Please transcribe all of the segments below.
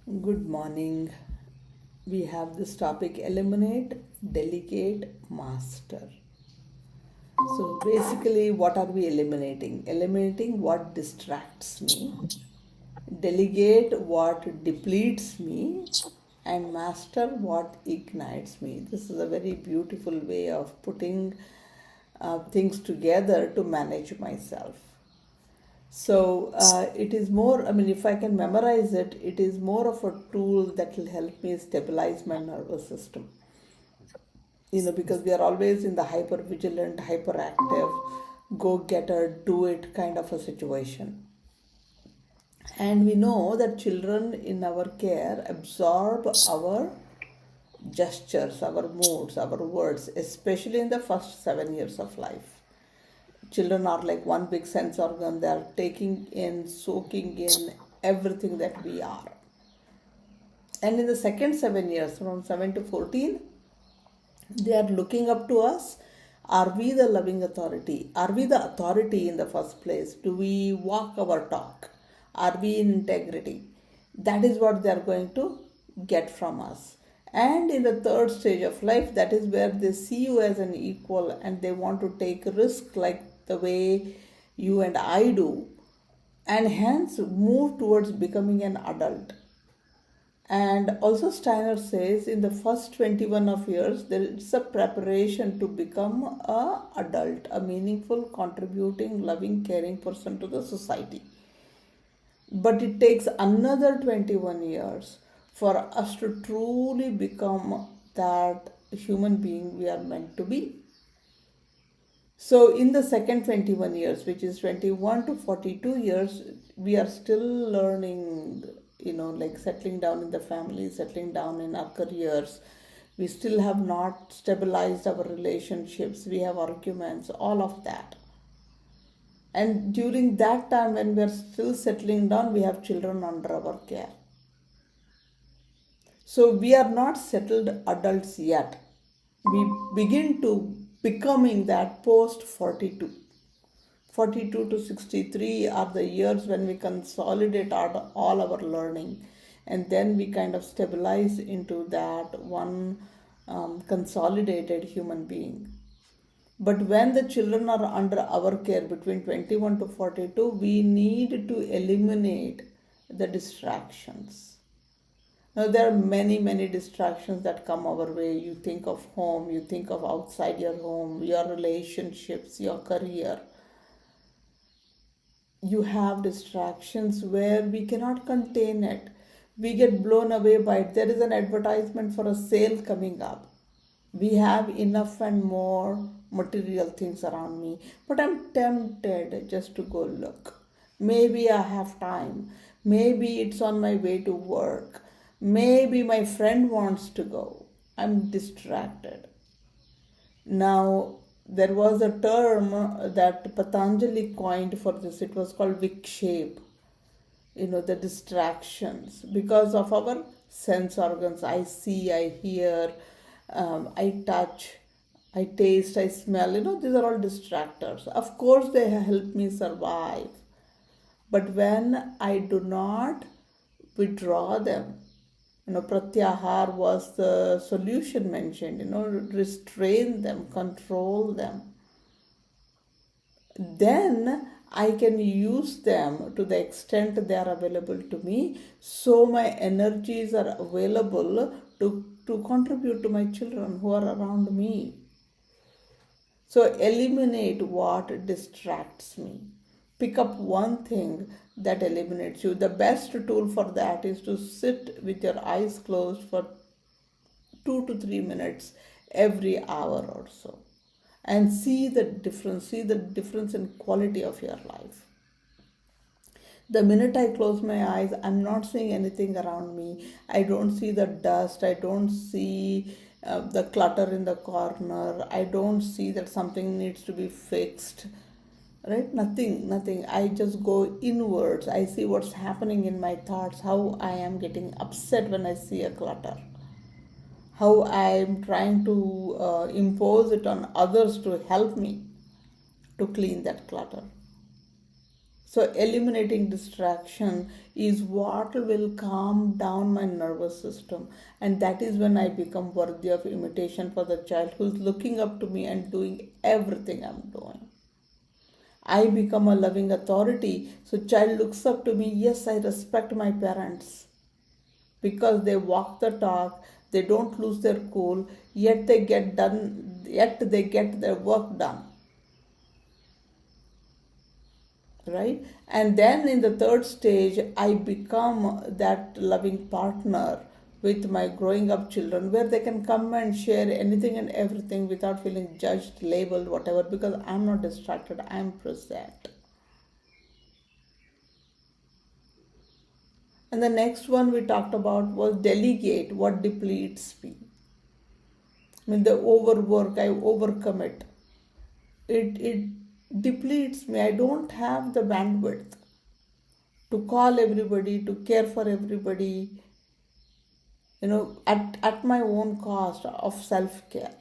Good morning. We have this topic eliminate, delegate, master. So basically, what are we eliminating? Eliminating what distracts me, delegate what depletes me, and master what ignites me. This is a very beautiful way of putting things together to manage myself. So it is more, I mean, if I can memorize it, it is more of a tool that will help me stabilize my nervous system. Because we are always in the hyper vigilant, hyperactive, go getter, do it kind of a situation. And we know that children in our care absorb our gestures, our moods, our words, especially in the first 7 years of life. Children are like one big sense organ. They are taking in, soaking in everything that we are. And in the second 7 years, from 7 to 14, they are looking up to us. Are we the loving authority? Are we the authority in the first place? Do we walk our talk? Are we in integrity? That is what they are going to get from us. And in the third stage of life, that is where they see you as an equal and they want to take a risk like the way you and I do, and hence move towards becoming an adult. And also Steiner says in the first 21 of years, there is a preparation to become a adult, a meaningful, contributing, loving, caring person to the society. But it takes another 21 years for us to truly become that human being we are meant to be. So in the second 21 years, which is 21 to 42 years, we are still learning, like settling down in the family, settling down in our careers. We still have not stabilized our relationships. We have arguments, all of that. And during that time, when we are still settling down, we have children under our care. So we are not settled adults yet. We begin to becoming that post 42. 42 to 63 are the years when we consolidate all our learning, and then we kind of stabilize into that one consolidated human being. But when the children are under our care between 21 to 42, we need to eliminate the distractions. Now, there are many, many distractions that come our way. You think of home, you think of outside your home, your relationships, your career. You have distractions where we cannot contain it. We get blown away by it. There is an advertisement for a sale coming up. We have enough and more material things around me, but I'm tempted just to go look. Maybe I have time. Maybe it's on my way to work. Maybe my friend wants to go. I'm distracted. Now, there was a term that Patanjali coined for this. It was called vikshape, the distractions. Because of our sense organs, I see, I hear, I touch, I taste, I smell, these are all distractors. Of course, they help me survive. But when I do not withdraw them, pratyahar was the solution mentioned, restrain them, control them. Then I can use them to the extent they are available to me, so my energies are available to contribute to my children who are around me. So eliminate what distracts me. Pick up one thing that eliminates you. The best tool for that is to sit with your eyes closed for 2 to 3 minutes every hour or so and see the difference in quality of your life. The minute I close my eyes, I'm not seeing anything around me. I don't see the dust. I don't see the clutter in the corner. I don't see that something needs to be fixed. Right? Nothing. I just go inwards. I see what's happening in my thoughts, how I am getting upset when I see a clutter, how I'm trying to impose it on others to help me to clean that clutter. So eliminating distraction is what will calm down my nervous system, and that is when I become worthy of imitation for the child who is looking up to me and doing everything I'm doing. I become a loving authority. So child looks up to me. Yes, I respect my parents because they walk the talk. They don't lose their cool. Yet they get done. Yet they get their work done. Right? And then in the third stage, I become that loving partner with my growing up children where they can come and share anything and everything without feeling judged, labeled, whatever, because I'm not distracted. I'm present. And the next one we talked about was delegate, what depletes me. I mean, the overwork, I overcommit. It depletes me. I don't have the bandwidth to call everybody, to care for everybody, at my own cost of self care.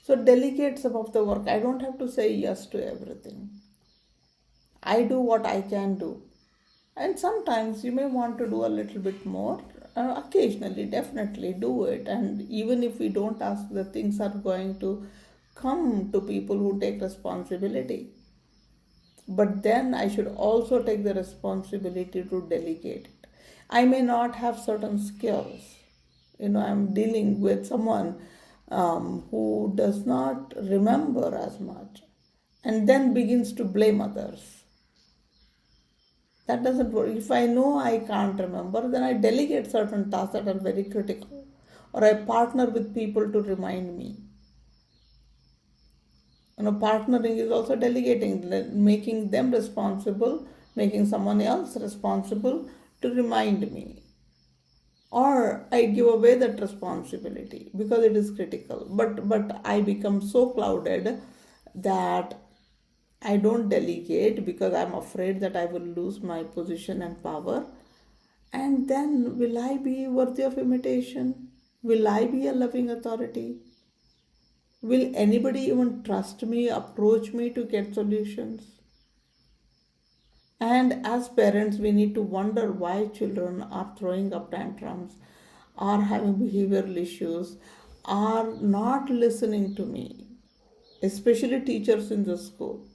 So delegate some of the work. I don't have to say yes to everything. I do what I can do. And sometimes you may want to do a little bit more. Occasionally, definitely do it. And even if we don't ask, the things are going to come to people who take responsibility. But then I should also take the responsibility to delegate it. I may not have certain skills. I'm dealing with someone who does not remember as much and then begins to blame others. That doesn't work. If I know I can't remember, then I delegate certain tasks that are very critical, or I partner with people to remind me. Partnering is also delegating, making them responsible, making someone else responsible to remind me. Or I give away that responsibility because it is critical. But I become so clouded that I don't delegate because I'm afraid that I will lose my position and power. And then will I be worthy of imitation? Will I be a loving authority? Will anybody even trust me, approach me to get solutions? And as parents, we need to wonder why children are throwing up tantrums, are having behavioral issues, are not listening to me, especially teachers in the school.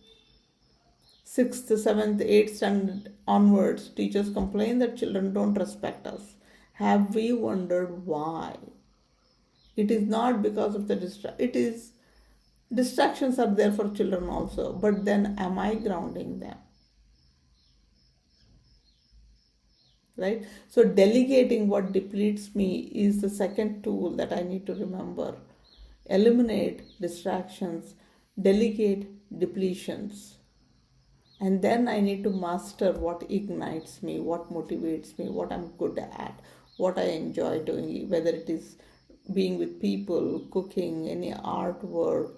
6th, 7th, 8th standard onwards, teachers complain that children don't respect us. Have we wondered why? It is not because of the distractions are there for children also, but then am I grounding them? Right? So delegating what depletes me is the second tool that I need to remember. Eliminate distractions, delegate depletions. And then I need to master what ignites me, what motivates me, what I'm good at, what I enjoy doing, whether it is being with people, cooking, any artwork,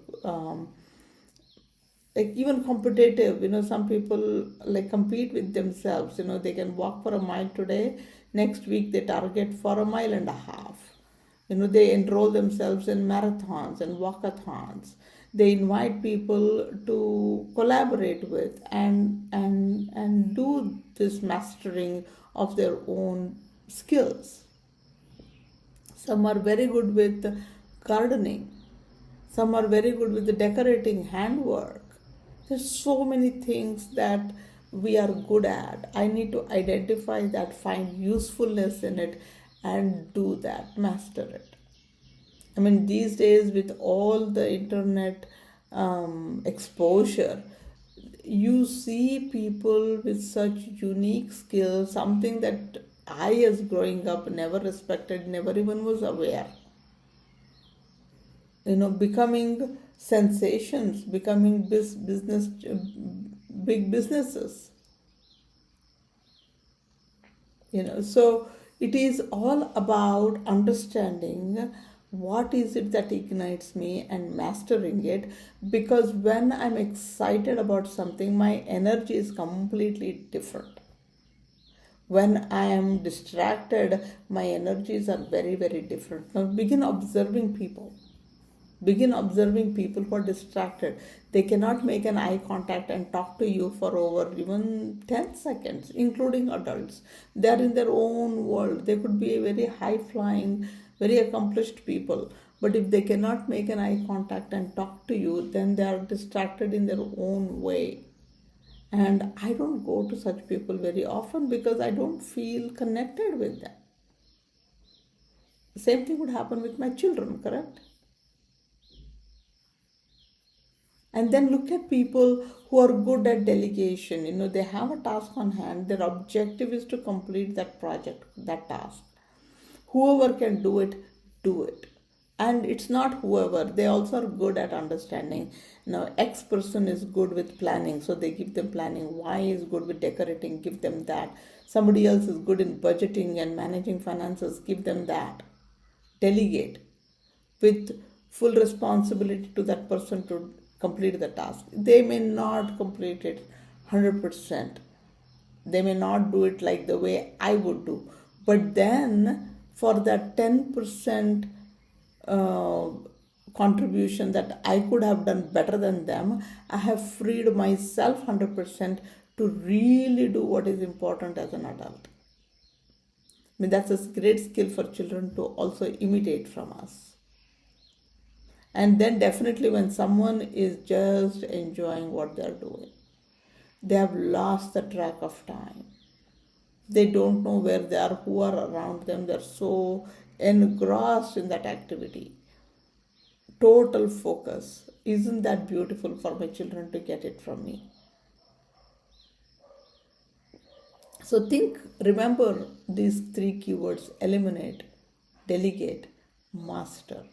like even competitive. Some people like compete with themselves. They can walk for a mile today, next week they target for a mile and a half. They enroll themselves in marathons and walkathons. They invite people to collaborate with and do this mastering of their own skills. Some are very good with gardening. Some are very good with the decorating, handwork. There's so many things that we are good at. I need to identify that, find usefulness in it, and do that, master it. I mean, these days with all the internet exposure, you see people with such unique skills, something that I, as growing up, never respected, never even was aware. Becoming sensations, becoming business, big businesses. So it is all about understanding what is it that ignites me and mastering it, because when I'm excited about something, my energy is completely different. When I am distracted, my energies are very, very different. Now begin observing people. Begin observing people who are distracted. They cannot make an eye contact and talk to you for over even 10 seconds, including adults. They are in their own world. They could be a very high flying, very accomplished people. But if they cannot make an eye contact and talk to you, then they are distracted in their own way. And I don't go to such people very often because I don't feel connected with them. The same thing would happen with my children, correct? And then look at people who are good at delegation. They have a task on hand. Their objective is to complete that project, that task. Whoever can do it, do it. And it's not whoever, they also are good at understanding. Now, X person is good with planning, so they give them planning. Y is good with decorating, give them that. Somebody else is good in budgeting and managing finances, give them that. Delegate with full responsibility to that person to complete the task. They may not complete it 100%. They may not do it like the way I would do. But then for that 10% contribution that I could have done better than them, I have freed myself 100% to really do what is important as an adult. I mean, that's a great skill for children to also imitate from us. And then definitely when someone is just enjoying what they're doing, they have lost the track of time. They don't know where they are, who are around them. They're so engrossed in that activity. Total focus. Isn't that beautiful for my children to get it from me? So remember these three keywords: eliminate, delegate, master.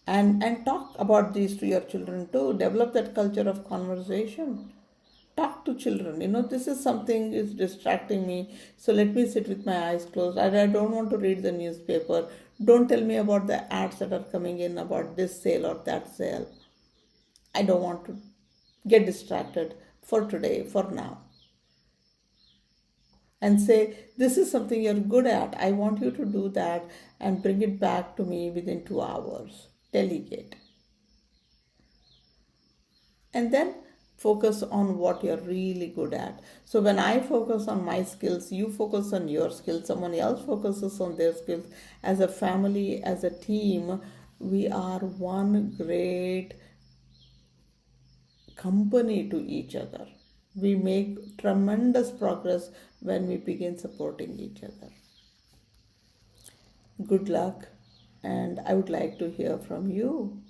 And talk about these to your children too. Develop that culture of conversation. Talk to children. This is something is distracting me, so let me sit with my eyes closed. I don't want to read the newspaper. Don't tell me about the ads that are coming in about this sale or that sale. I don't want to get distracted for today, for now. And say, this is something you're good at. I want you to do that and bring it back to me within 2 hours. Delegate. And then focus on what you're really good at. So when I focus on my skills, you focus on your skills, someone else focuses on their skills. As a family, as a team, we are one great company to each other. We make tremendous progress when we begin supporting each other. Good luck, and I would like to hear from you.